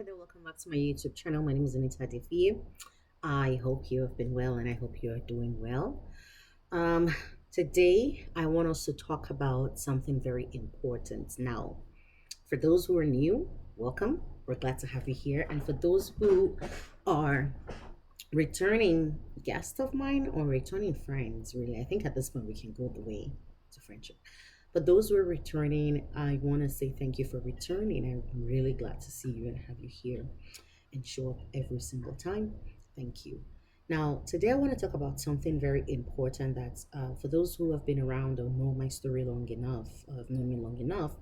Hi there, welcome back to my YouTube channel. My name is Anita Devi. I hope you have been well and I hope you are doing well. Um, Today, I want us to talk about something very important. Now, for those who are new, welcome. We're glad to have you here. And for those who are returning guests of mine or returning friends, really, I think at this point we can go the way to friendship. But those who are returning, I want to say thank you for returning. I'm really glad to see you and have you here and show up every single time. Thank you. Now, today I want to talk about something very important that for those who have been around or know my story long enough, have known me long enough,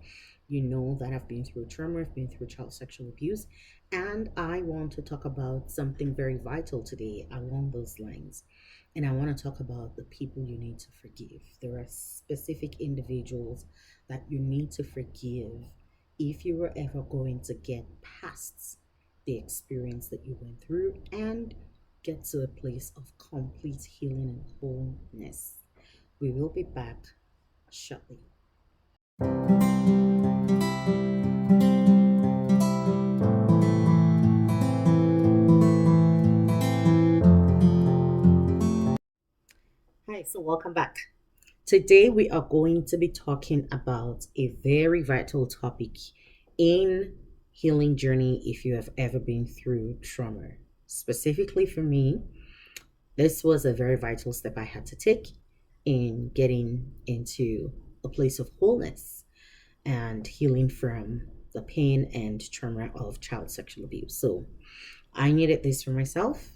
you know that I've been through trauma, I've been through child sexual abuse, and I want to talk about something very vital today along those lines. And I want to talk about the people you need to forgive. There are specific individuals that you need to forgive if you were ever going to get past the experience that you went through and get to a place of complete healing and wholeness. We will be back shortly. Hi, so welcome back. Today we are going to be talking about a very vital topic in healing journey if you have ever been through trauma. Specifically for me, this was a very vital step I had to take in getting into a place of wholeness and healing from the pain and trauma of child sexual abuse. So I needed this for myself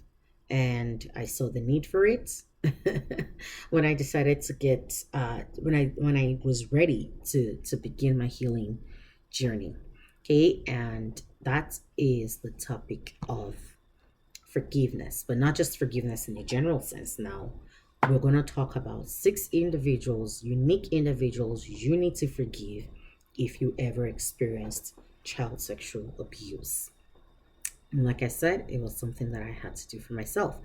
and I saw the need for it when I decided to get when I was ready to begin my healing journey. Okay, and that is the topic of forgiveness, but not just forgiveness in a general sense. Now, we're going to talk about six individuals, unique individuals you need to forgive if you ever experienced child sexual abuse. And like I said, it was something that I had to do for myself.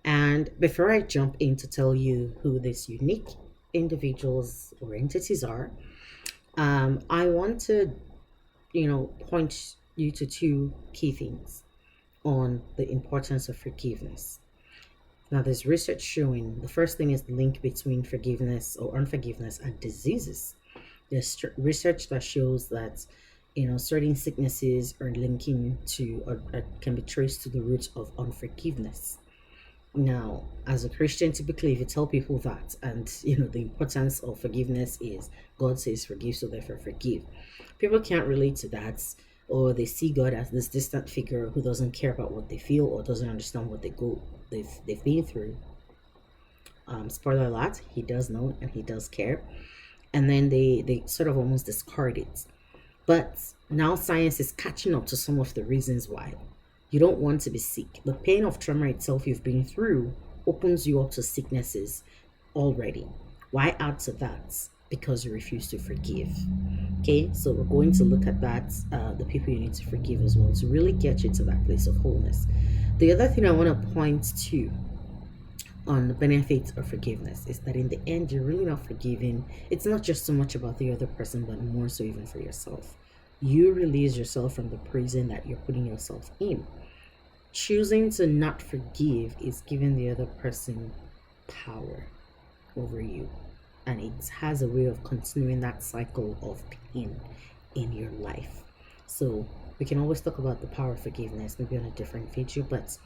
And before I jump in to tell you who these unique individuals or entities are, I want to, point you to two key things on the importance of forgiveness. Now, there's research showing the first thing is the link between forgiveness or unforgiveness and diseases. There's research that shows that certain sicknesses are linking to or can be traced to the roots of unforgiveness. Now, as a Christian, typically, if you tell people that, and the importance of forgiveness is God says forgive, so therefore forgive. People can't relate to that, or they see God as this distant figure who doesn't care about what they feel or doesn't understand what they've been through. Spoiler alert: He does know and He does care, and then they sort of almost discard it. But now science is catching up to some of the reasons why. You don't want to be sick. The pain of trauma itself you've been through opens you up to sicknesses already. Why add to that? Because you refuse to forgive. Okay, so we're going to look at that, the people you need to forgive as well, to really get you to that place of wholeness. The other thing I want to point to on the benefits of forgiveness is that in the end, you're really not forgiving. It's not just so much about the other person, but more so even for yourself. You release yourself from the prison that you're putting yourself in. Choosing to not forgive is giving the other person power over you, and it has a way of continuing that cycle of pain in your life. So we can always talk about the power of forgiveness maybe on a different video, but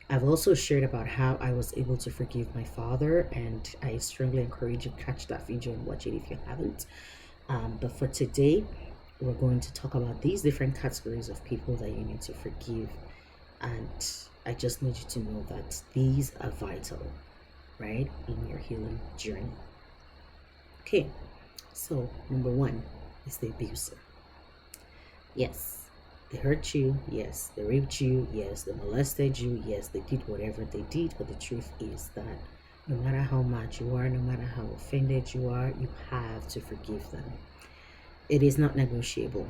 I've also shared about how I was able to forgive my father, and I strongly encourage you to catch that video and watch it if you haven't. But for today, we're going to talk about these different categories of people that you need to forgive, and I just need you to know that these are vital, right, in your healing journey. Okay, so number one is the abuser. Yes, they hurt you. Yes, they raped you. Yes, they molested you. Yes, they did whatever they did. But the truth is that no matter how mad you are, no matter how offended you are, you have to forgive them. It is not negotiable.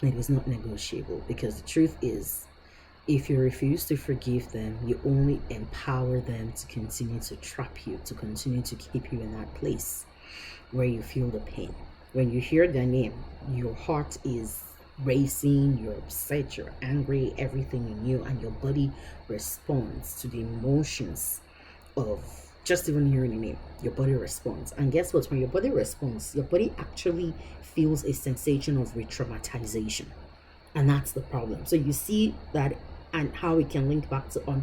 It is not negotiable, because the truth is, if you refuse to forgive them, you only empower them to continue to trap you, to continue to keep you in that place where you feel the pain. When you hear their name, your heart is racing, you're upset, you're angry, everything in you, and your body responds to the emotions of just even hearing a name. Your body responds. And guess what? When your body responds, your body actually feels a sensation of re traumatization. And that's the problem. So you see that, and how it can link back to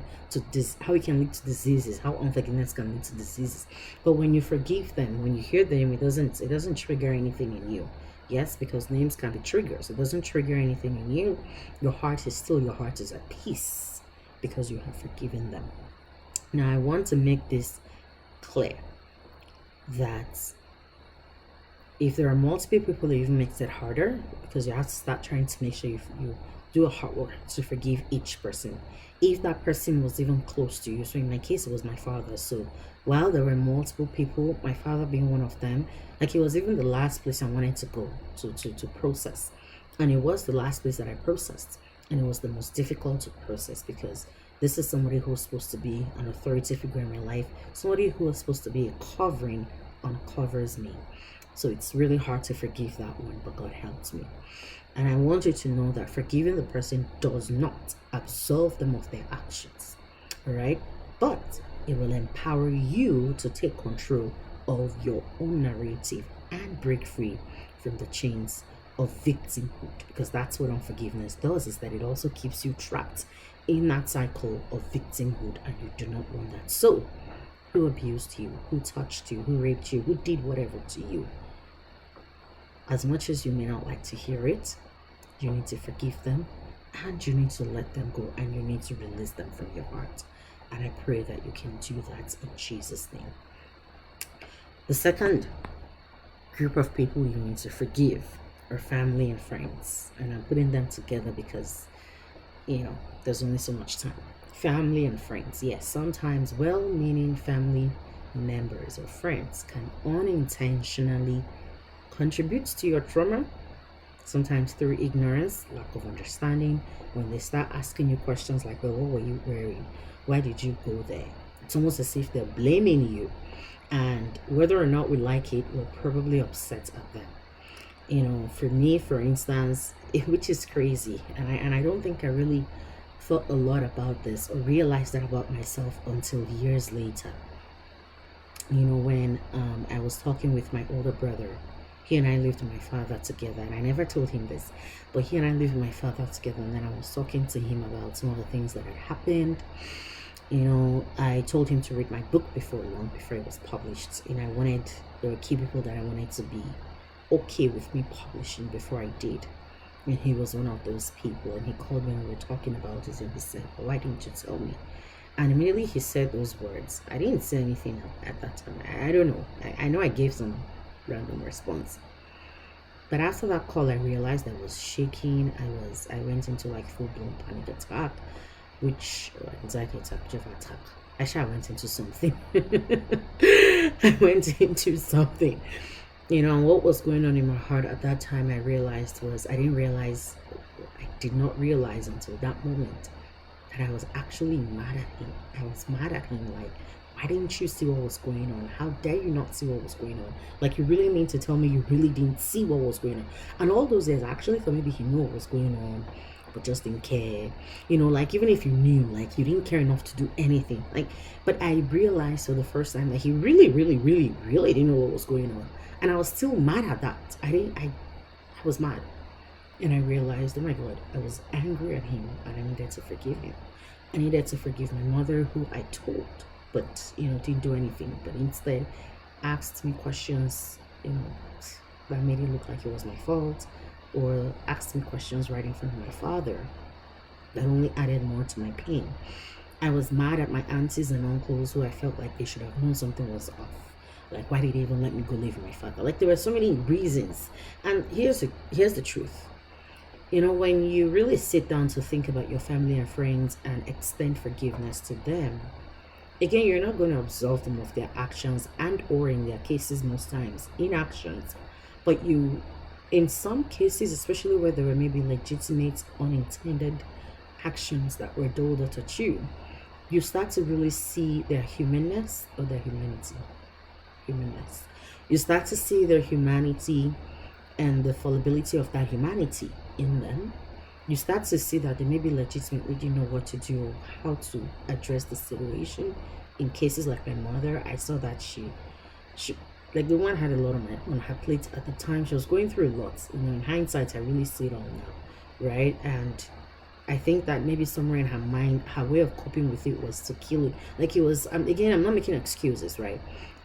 this, how it can lead to diseases, how unforgiveness can lead to diseases. But when you forgive them, when you hear them, it doesn't trigger anything in you. Yes, because names can be triggers. It doesn't trigger anything in you. Your heart is at peace because you have forgiven them. Now I want to make this clear that if there are multiple people, it even makes it harder because you have to start trying to make sure you do a hard work to forgive each person. If that person was even close to you, so in my case, it was my father. So while there were multiple people, my father being one of them, like it was even the last place I wanted to go to process. And it was the last place that I processed. And it was the most difficult to process because this is somebody who was supposed to be an authority figure in my life. Somebody who was supposed to be a covering uncovers me. So it's really hard to forgive that one, but God helps me. And I want you to know that forgiving the person does not absolve them of their actions, all right? But it will empower you to take control of your own narrative and break free from the chains of victimhood, because that's what unforgiveness does, is that it also keeps you trapped in that cycle of victimhood, and you do not want that. So who abused you, who touched you, who raped you, who did whatever to you, as much as you may not like to hear it, you need to forgive them and you need to let them go and you need to release them from your heart. And I pray that you can do that in Jesus' name. The second group of people you need to forgive are family and friends. And I'm putting them together because, there's only so much time. Family and friends. Yes, sometimes well-meaning family members or friends can unintentionally contribute to your trauma, sometimes through ignorance, lack of understanding. When they start asking you questions like, well, what were you wearing? Why did you go there? It's almost as if they're blaming you. And whether or not we like it, we're probably upset at them. For me, for instance, which is crazy, and I don't think I really thought a lot about this or realized that about myself until years later. When I was talking with my older brother, he and I lived with my father together, and I never told him this, but he and I lived with my father together, and then I was talking to him about some of the things that had happened. I told him to read my book before it was published. There were key people that I wanted to be okay with me publishing before I did. And he was one of those people, and he called me and we were talking about it, and he said, well, why didn't you tell me? And immediately he said those words. I didn't say anything at that time. I don't know. I know I gave some random response. But after that call, I realized I was shaking. I went into like full-blown panic attack, anxiety attack, whichever attack. Actually, I went into something. I went into something. What was going on in my heart at that time, I did not realize until that moment that I was actually mad at him. I was mad at him, like, why didn't you see what was going on? How dare you not see what was going on? Like, you really mean to tell me you really didn't see what was going on? And all those years, I actually thought maybe he knew what was going on, but just didn't care. Like, even if you knew, like, you didn't care enough to do anything. Like, but I realized for the first time that he really, really, really, really didn't know what was going on. And I was still mad at that. I was mad. And I realized, oh my God, I was angry at him and I needed to forgive him. I needed to forgive my mother, who I told, but, didn't do anything. But instead asked me questions, that made it look like it was my fault, or asked me questions right in front of my father that only added more to my pain. I was mad at my aunties and uncles, who I felt like they should have known something was off. Like, why did they even let me go live with my father? Like, there were so many reasons. And here's the truth. When you really sit down to think about your family and friends and extend forgiveness to them, again, you're not going to absolve them of their actions and or in their cases most times, inactions. But you, in some cases, especially where there were maybe legitimate, unintended actions that were doled out at you, you start to really see their humanness or their humanity. You start to see their humanity and the fallibility of that humanity. in them, you start to see that they maybe legitimately didn't know what to do or how to address the situation. In cases like my mother, I saw that she like the one had a lot on her plate at the time. She was going through a lot. In hindsight, I really see it all now, right? And I think that maybe somewhere in her mind, her way of coping with it was to kill it. Like it was. Again, I'm not making excuses, right?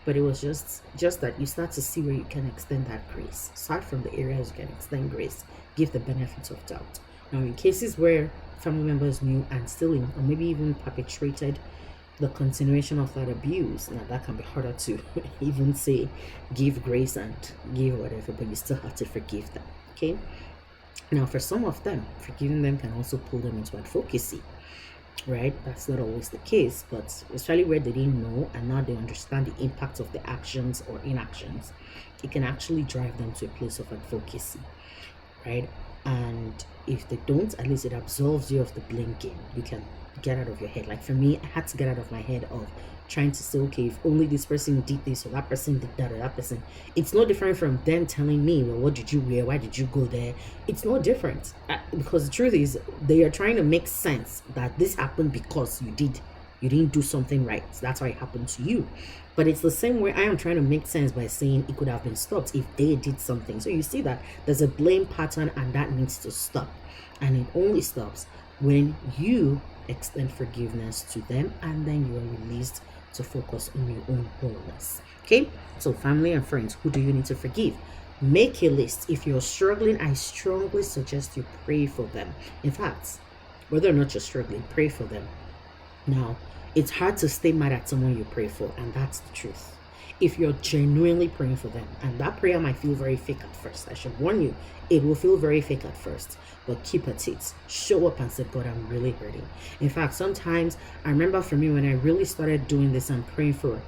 But it was just that you start to see where you can extend that grace. Start from the areas you can extend grace. Give the benefits of doubt. Now, in cases where family members knew and still or maybe even perpetrated the continuation of that abuse, now that can be harder to even say give grace and give whatever, but you still have to forgive them. Okay. Now, for some of them, forgiving them can also pull them into advocacy, right? That's not always the case, but especially where they didn't know and now they understand the impact of the actions or inactions, it can actually drive them to a place of advocacy, right? And if they don't, at least it absolves you of the blame game. You can get out of your head. Like for me, I had to get out of my head of trying to say, okay, if only this person did this or that person did that or that person, it's no different from them telling me, well, what did you wear? Why did you go there? It's no different because the truth is they are trying to make sense that this happened because you didn't do something right. So that's why it happened to you. But it's the same way I am trying to make sense by saying it could have been stopped if they did something. So you see that there's a blame pattern and that needs to stop. And it only stops when you extend forgiveness to them and then you are released to focus on your own wholeness. Okay, so family and friends, who do you need to forgive? Make a list. If you're struggling, I strongly suggest you pray for them. In fact, whether or not you're struggling, pray for them. Now, it's hard to stay mad at someone you pray for, and that's the truth. If you're genuinely praying for them, and that prayer might feel very fake at first, I should warn you, it will feel very fake at first, but keep at it. Show up and say, God, I'm really hurting. In fact, sometimes I remember for me when I really started doing this and praying for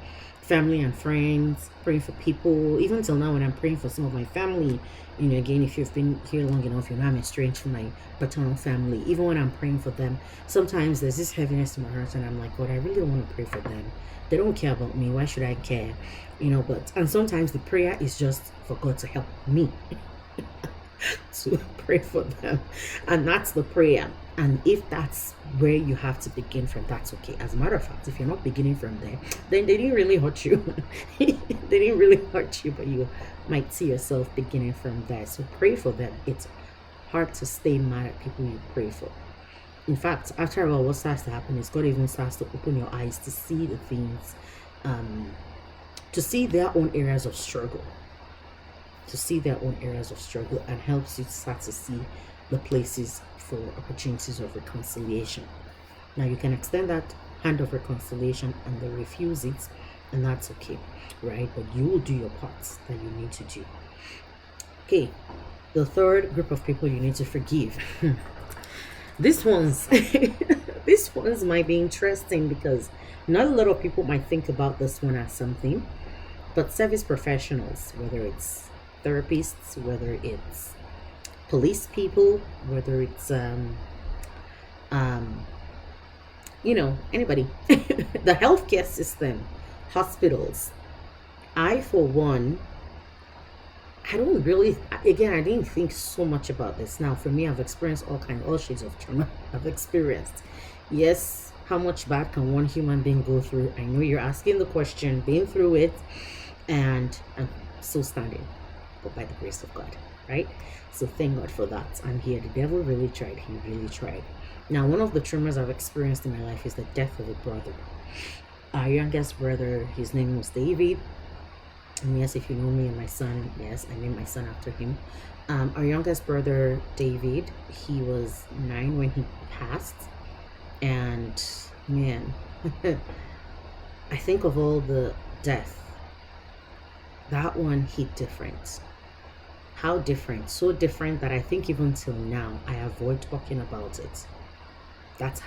family and friends, praying for people, even till now when I'm praying for some of my family, again, if you've been here long enough, I'm estranged from my paternal family. Even when I'm praying for them, sometimes there's this heaviness in my heart and I'm like, God, I really don't want to pray for them. They don't care about me. Why should I care? And sometimes the prayer is just for God to help me to pray for them. And that's the prayer. And if that's where you have to begin from, that's okay. As a matter of fact, if you're not beginning from there, then they didn't really hurt you. They didn't really hurt you, but you might see yourself beginning from there. So pray for them. It's hard to stay mad at people you pray for. In fact, after a while, what starts to happen is God even starts to open your eyes to see the things, to see their own areas of struggle, and helps you start to see the places for opportunities of reconciliation. Now, you can extend that hand of reconciliation and they refuse it, and that's okay, right? But you will do your parts that you need to do. Okay, the third group of people you need to forgive. These ones might be interesting because not a lot of people might think about this one as something, but service professionals, whether it's therapists, whether it's police people, whether it's anybody, the healthcare system, hospitals. I, for one, I don't really, again, I didn't think so much about this. Now, for me, I've experienced all shades of trauma. I've experienced. Yes, how much bad can one human being go through? I know you're asking the question, been through it, and I'm still standing, but by the grace of God, right? So thank God for that. I'm here. The devil really tried. He really tried. Now, one of the traumas I've experienced in my life is the death of a brother. Our youngest brother, his name was David. And yes, if you know me and my son, yes, I named my son after him. Our youngest brother, David, he was 9 when he passed. And man, I think of all the death, that one hit different. How different? So different that I think even till now, I avoid talking about it. That's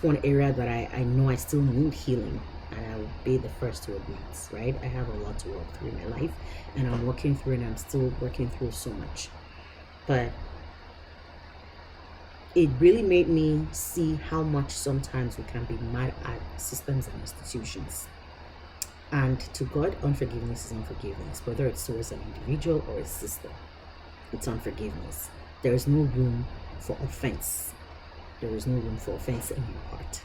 one area that I know I still need healing. And I will be the first to admit, right? I have a lot to work through in my life, and I'm working through, and I'm still working through so much. But it really made me see how much sometimes we can be mad at systems and institutions. And to God, unforgiveness is unforgiveness, whether it's towards an individual or a system. It's unforgiveness. There is no room for offense. There is no room for offense in your heart.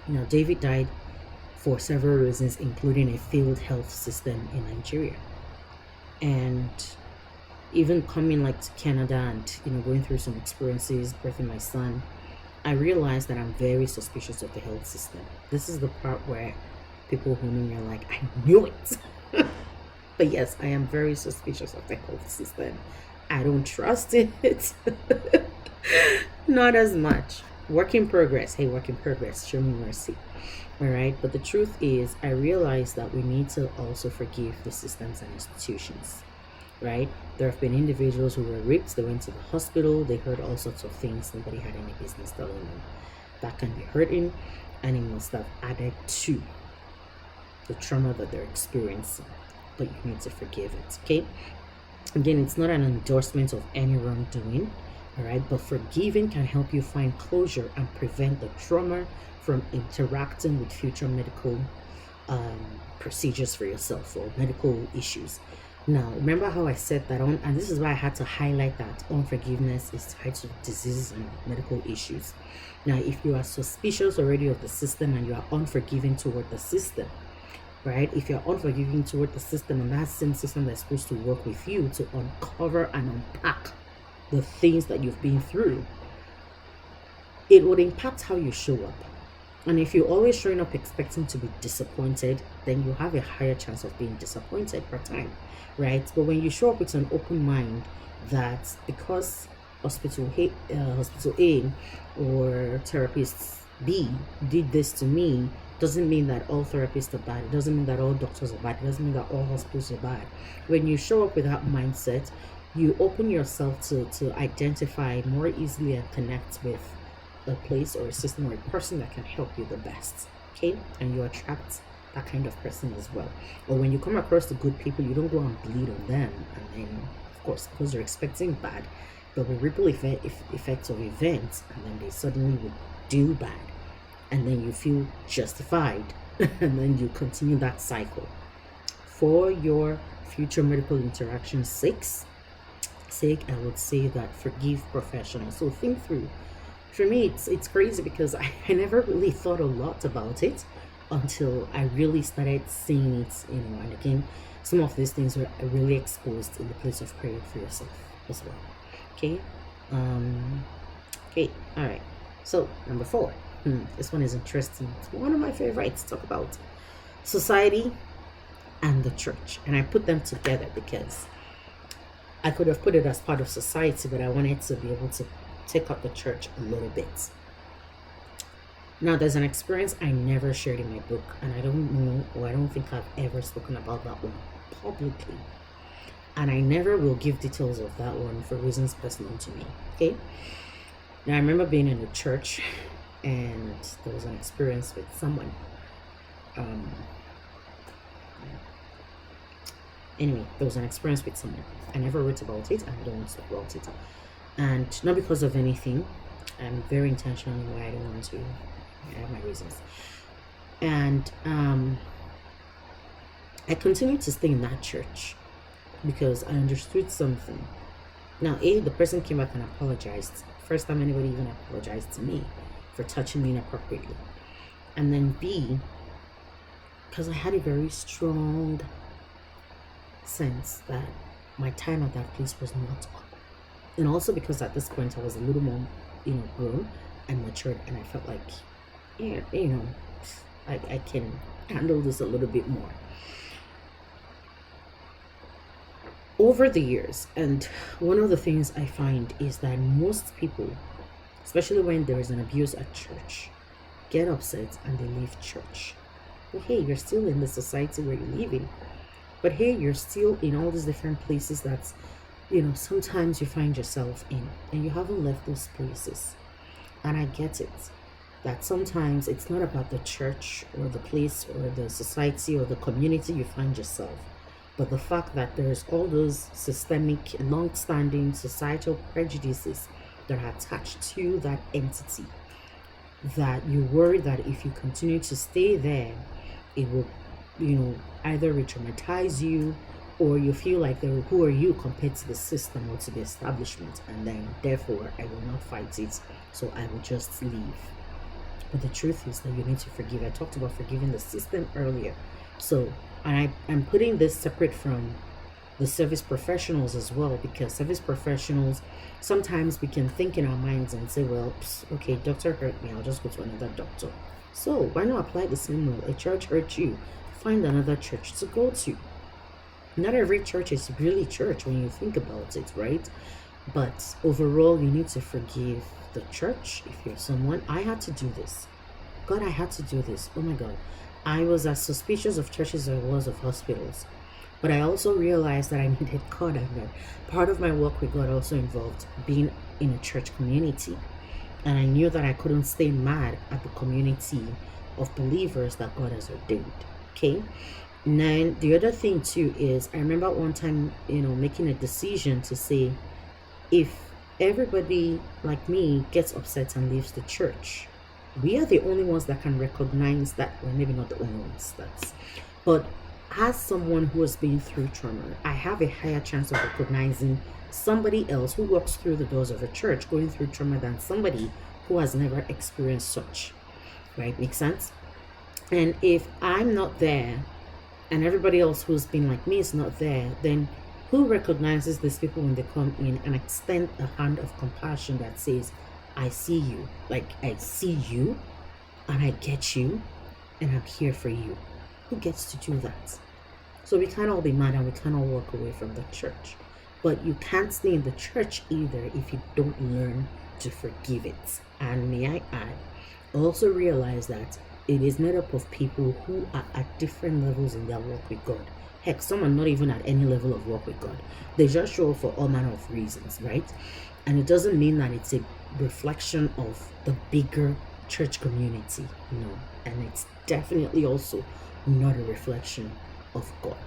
Now, David died for several reasons, including a failed health system in Nigeria. And even coming like to Canada and going through some experiences, birthing my son, I realized that I'm very suspicious of the health system. This is the part where people who know me are like, I knew it. But yes, I am very suspicious of the health system. I don't trust it. Not as much. Work in progress. Hey, work in progress. Show me mercy. All right. But the truth is, I realize that we need to also forgive the systems and institutions. Right? There have been individuals who were raped, they went to the hospital, they heard all sorts of things nobody had any business telling them. That can be hurting, and it must have added to the trauma that they're experiencing. But you need to forgive it, okay? Again, it's not an endorsement of any wrongdoing, all right? But forgiving can help you find closure and prevent the trauma from interacting with future medical procedures for yourself or medical issues. Now, remember how I said that and this is why I had to highlight that unforgiveness is tied to diseases and medical issues. Now, if you are suspicious already of the system and you are unforgiving toward the system, right? If you're unforgiving toward the system and that same system that's supposed to work with you to uncover and unpack the things that you've been through, it would impact how you show up. And if you're always showing up expecting to be disappointed, then you have a higher chance of being disappointed per time, right? But when you show up with an open mind that because hospital A or therapist B did this to me, doesn't mean that all therapists are bad. It doesn't mean that all doctors are bad. It doesn't mean that all hospitals are bad. When you show up with that mindset, you open yourself to identify more easily and connect with a place or a system or a person that can help you the best, okay? And you attract that kind of person as well. Or when you come across the good people, you don't go and bleed on them, and then of course because you're expecting bad, but the ripple effects of events, and then they suddenly would do bad, and then you feel justified and then you continue that cycle. For your future medical interactions sake, I would say that forgive professionals. So think through. For me, it's crazy because I never really thought a lot about it until I really started seeing it, and again, some of these things were really exposed in the place of prayer for yourself as well. Okay. Okay. All right. So number 4. This one is interesting. It's one of my favorites to talk about. Society and the church. And I put them together because I could have put it as part of society, but I wanted to be able to take up the church a little bit. Now, there's an experience I never shared in my book, and I don't know, or I don't think I've ever spoken about that one publicly. And I never will give details of that one for reasons personal to me, okay? Now, I remember being in a church, and there was an experience with someone. Anyway, there was an experience with someone. I never wrote about it, and I don't want to talk about it. And not because of anything. I'm very intentional in why I don't want to. I have my reasons. And I continued to stay in that church because I understood something. Now, A, the person came back and apologized. First time anybody even apologized to me for touching me inappropriately. And then B, because I had a very strong sense that my time at that place was not up. And also because at this point I was a little more, grown and matured, and I felt like, I can handle this a little bit more. Over the years, and one of the things I find is that most people, especially when there is an abuse at church, get upset and they leave church. But hey, you're still in the society where you're living. But hey, you're still in all these different places that, sometimes you find yourself in, and you haven't left those places. And I get it, that sometimes it's not about the church or the place or the society or the community you find yourself, but the fact that there's all those systemic, long-standing societal prejudices that are attached to that entity, that you worry that if you continue to stay there, it will, either re-traumatize you or you feel like who are you compared to the system or to the establishment, and then therefore I will not fight it, so I will just leave. But the truth is that you need to forgive. I talked about forgiving the system earlier. So I'm putting this separate from the service professionals as well, because service professionals, sometimes we can think in our minds and say, well, okay, doctor hurt me, I'll just go to another doctor. So why not apply the same rule? A church hurt you, find another church to go to. Not every church is really church when you think about it, right? But overall, you need to forgive the church. If you're someone, I had to do this. God, I had to do this. Oh my God. I was as suspicious of churches as I was of hospitals. But I also realized that I needed God, and that part of my work with God also involved being in a church community. And I knew that I couldn't stay mad at the community of believers that God has ordained. Okay. Now, the other thing too is I remember one time, making a decision to say, if everybody like me gets upset and leaves the church, we are the only ones that can recognize that. Well, maybe not the only ones, but as someone who has been through trauma, I have a higher chance of recognizing somebody else who walks through the doors of a church going through trauma than somebody who has never experienced such. Right? Makes sense? And if I'm not there and everybody else who's been like me is not there, then who recognizes these people when they come in and extend a hand of compassion that says, I see you, like I see you and I get you and I'm here for you? Who gets to do that? So we can't all be mad and we can't all walk away from the church. But you can't stay in the church either if you don't learn to forgive it. And may I add, also realize that it is made up of people who are at different levels in their walk with God. Heck, some are not even at any level of walk with God. They just show up for all manner of reasons, right? And it doesn't mean that it's a reflection of the bigger church community, and it's definitely also not a reflection of God.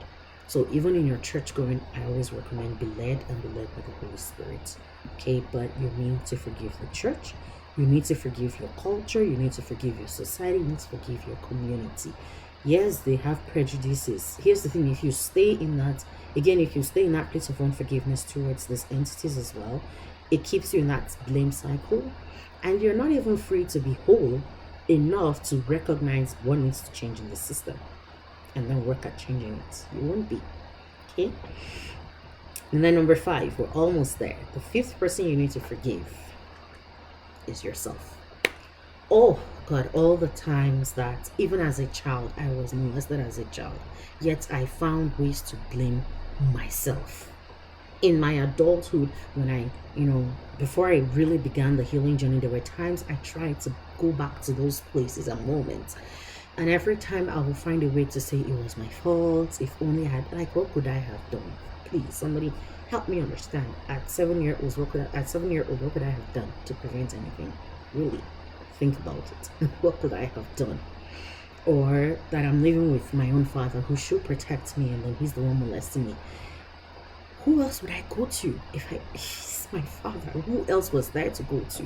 So even in your church going, I always recommend be led by the Holy Spirit. Okay, but you need to forgive the church. You need to forgive your culture. You need to forgive your society. You need to forgive your community. Yes, they have prejudices. Here's the thing: if you stay in that place of unforgiveness towards these entities as well, it keeps you in that blame cycle, and you're not even free to be whole enough to recognize what needs to change in the system and then work at changing it. You won't be. Okay? And then number 5, we're almost there. The 5th person you need to forgive is yourself. Oh God, all the times that even as a child, I was molested as a child, yet I found ways to blame myself. In my adulthood, when before I really began the healing journey, there were times I tried to go back to those places and moments. And every time I will find a way to say it was my fault. If only I had, what could I have done? Please, somebody help me understand. At 7 years old, what could I have done to prevent anything? Really, think about it. What could I have done? Or that I'm living with my own father who should protect me, and then he's the one molesting me. Who else would I go to if he's my father? Who else was there to go to?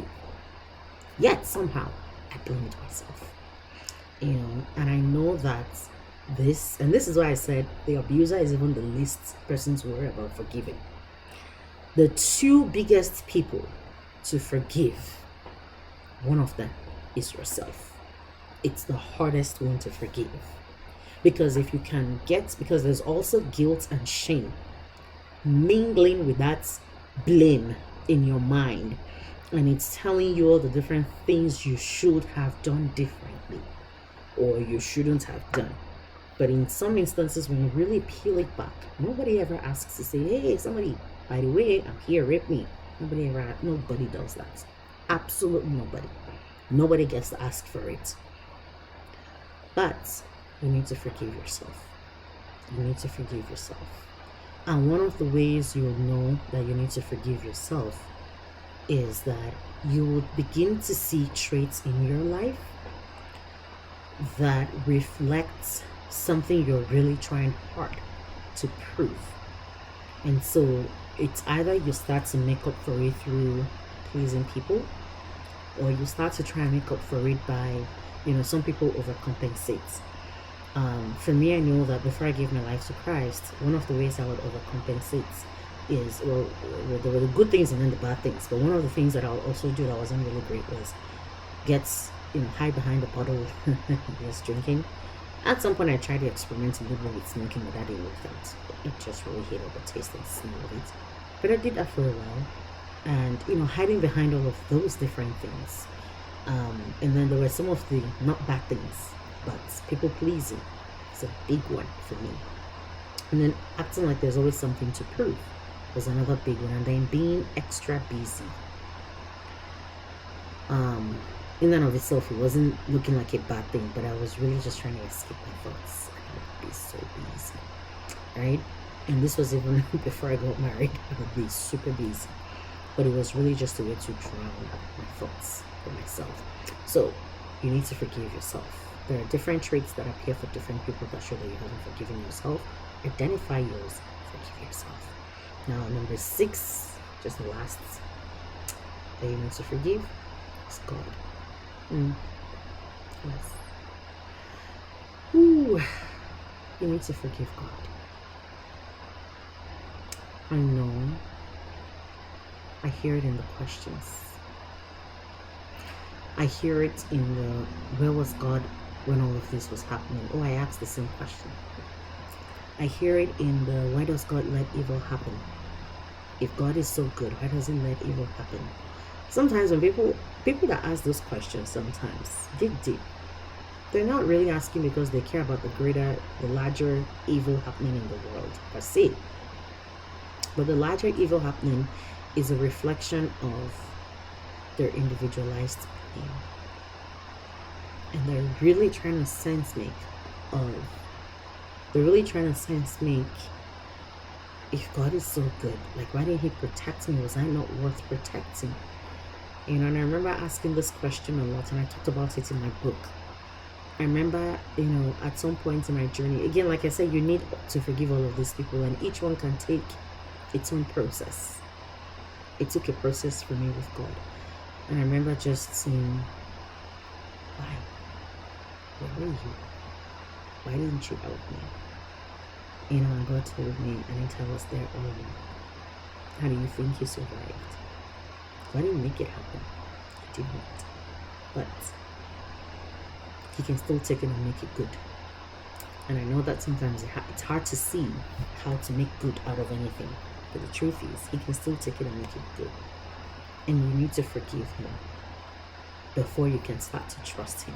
Yet somehow I blamed myself. And I know that this is why I said the abuser is even the least person to worry about forgiving. The 2 biggest people to forgive, one of them is yourself. It's the hardest one to forgive. Because because there's also guilt and shame mingling with that blame in your mind, and it's telling you all the different things you should have done differently or you shouldn't have done. But in some instances, when you really peel it back, nobody ever asks to say, hey, somebody, by the way, I'm here, rape me. Nobody does that. Absolutely nobody. Nobody gets to ask for it. But you need to forgive yourself. You need to forgive yourself. And one of the ways you'll know that you need to forgive yourself is that you will begin to see traits in your life that reflect something you're really trying hard to prove. And so it's either you start to make up for it through pleasing people, or you start to try and make up for it by, some people overcompensate. For me, I know that before I gave my life to Christ, one of the ways I would overcompensate is, there were the good things and then the bad things. But one of the things that I'll also do that wasn't really great was get, hide behind the bottle, just drinking. At some point, I tried to experiment a little with smoking, but that didn't work out. I just really hated the taste and smell of it. But I did that for a while, and hiding behind all of those different things. And then there were some of the not bad things, but people pleasing is a big one for me. And then acting like there's always something to prove was another big one. And then being extra busy. In and of itself, it wasn't looking like a bad thing, but I was really just trying to escape my thoughts. I would be so busy, right? And this was even before I got married. I would be super busy, but it was really just a way to drown my thoughts for myself. So you need to forgive yourself. There are different traits that appear for different people that show that you haven't forgiven yourself. Identify yours, forgive yourself. Now, number 6, just the last that you need to forgive is God. Yes. Ooh, you need to forgive God. I know. I hear it in the questions. I hear it in the, where was God when all of this was happening? Oh, I asked the same question. I hear it in the, why does God let evil happen? If God is so good, why does he let evil happen? Sometimes when people that ask those questions sometimes dig deep. They're not really asking because they care about the larger evil happening in the world per se. But the larger evil happening is a reflection of their individualized pain. And they're really trying to sense make, if God is so good, like, why didn't he protect me? Was I not worth protecting? And I remember asking this question a lot, and I talked about it in my book. I remember, at some point in my journey, again, like I said, you need to forgive all of these people, and each one can take its own process. It took a process for me with God. And I remember just saying, why? Where were you? Why didn't you help me? And God told me, and I was there all along. How do you think you survived? I didn't make it happen. I did not. But he can still take it and make it good. And I know that sometimes it's hard to see how to make good out of anything. But the truth is, he can still take it and make it good. And you need to forgive him before you can start to trust him.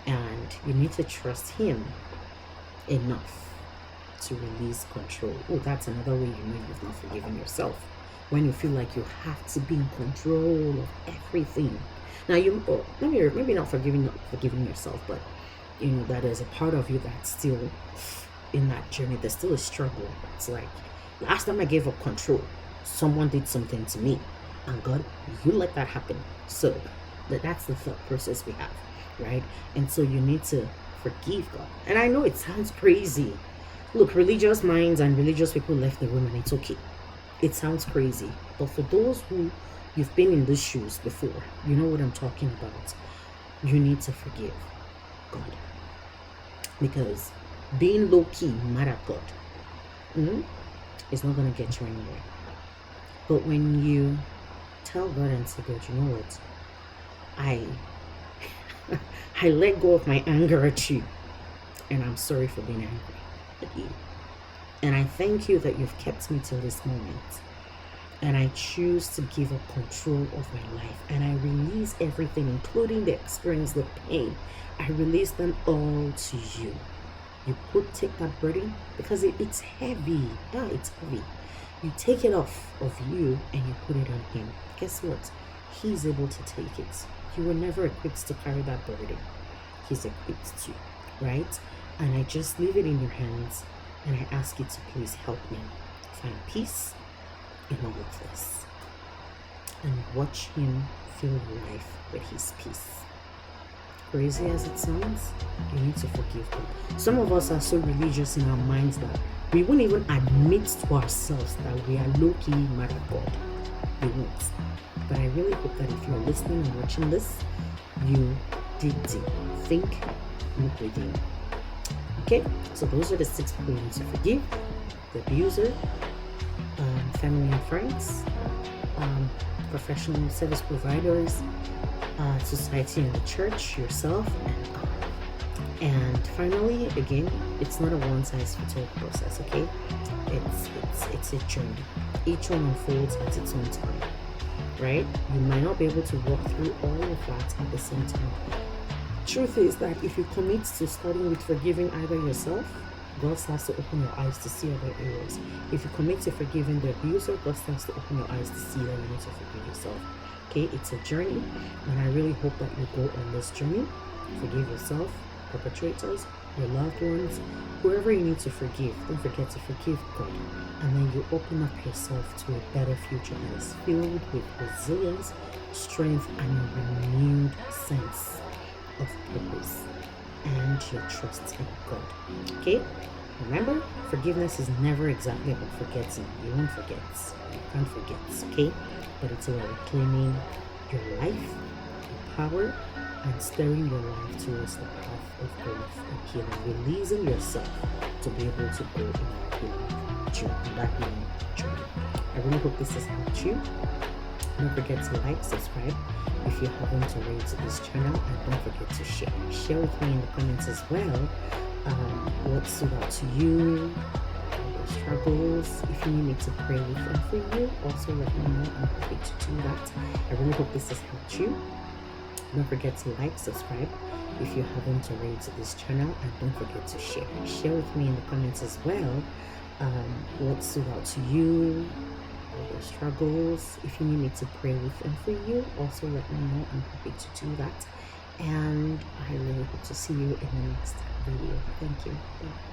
And you need to trust him enough to release control. Oh, that's another way you know you've not forgiven yourself. When you feel like you have to be in control of everything. Now, maybe not forgiving yourself, but that there's a part of you that's still in that journey. There's still a struggle. It's like, last time I gave up control, someone did something to me, and God, you let that happen. So that's the thought process we have, right? And so you need to forgive God. And I know it sounds crazy. Look, religious minds and religious people left the room, and it's okay. It sounds crazy, but for those who you've been in these shoes before, you know what I'm talking about. You need to forgive God, because being low-key mad at God is not going to get you anywhere. But when you tell God and say, God, you know what, I let go of my anger at you, and I'm sorry for being angry at you. And I thank you that you've kept me till this moment. And I choose to give up control of my life. And I release everything, including the experience, the pain. I release them all to you. You take that burden, because it's heavy. It's heavy. You take it off of you and you put it on him. Guess what? He's able to take it. You were never equipped to carry that burden. He's equipped to, right? And I just leave it in your hands. And I ask you to please help me find peace in all of this. And watch him fill your life with his peace. Crazy as it sounds, you need to forgive him. Some of us are so religious in our minds that we won't even admit to ourselves that we are low-key mad at God. We won't. But I really hope that if you're listening and watching this, you dig deep. Think, look within, Okay, so those are the 6 people you need to forgive: the abuser, family and friends, professional service providers, society and the church, yourself, and God. And finally, again, it's not a one-size-fits-all process. Okay, it's a journey. Each one unfolds at its own time, right? You might not be able to walk through all of that at the same time. Truth is that if you commit to starting with forgiving either yourself, God starts to open your eyes to see other areas. If you commit to forgiving the abuser, God starts to open your eyes to see that you need to forgive yourself. Okay, it's a journey, and I really hope that you go on this journey. Forgive yourself, perpetrators, your loved ones, whoever you need to forgive. Don't forget to forgive God, and then you open up yourself to a better future that is filled with resilience, strength, and a renewed sense of purpose and your trust in God. Okay? Remember, forgiveness is never exactly about forgetting. You won't forget. You can't forget. Okay? But it's about reclaiming your life, your power, and steering your life towards the path of growth and healing, releasing yourself to be able to go in that healing journey. I really hope this has helped you. Don't forget to like, subscribe if you haven't already to this channel, and don't forget to share. Share with me in the comments as well what stood out to you, your struggles. If you need me to pray with them for you, also let me know. I'm happy to do that. I really hope this has helped you. Don't forget to like, subscribe if you haven't already to this channel, and don't forget to share. Share with me in the comments as well what stood out to you, your struggles. If you need me to pray with and for you, also let me know. I'm happy to do that. And I really hope to see you in the next video. Thank you. Bye.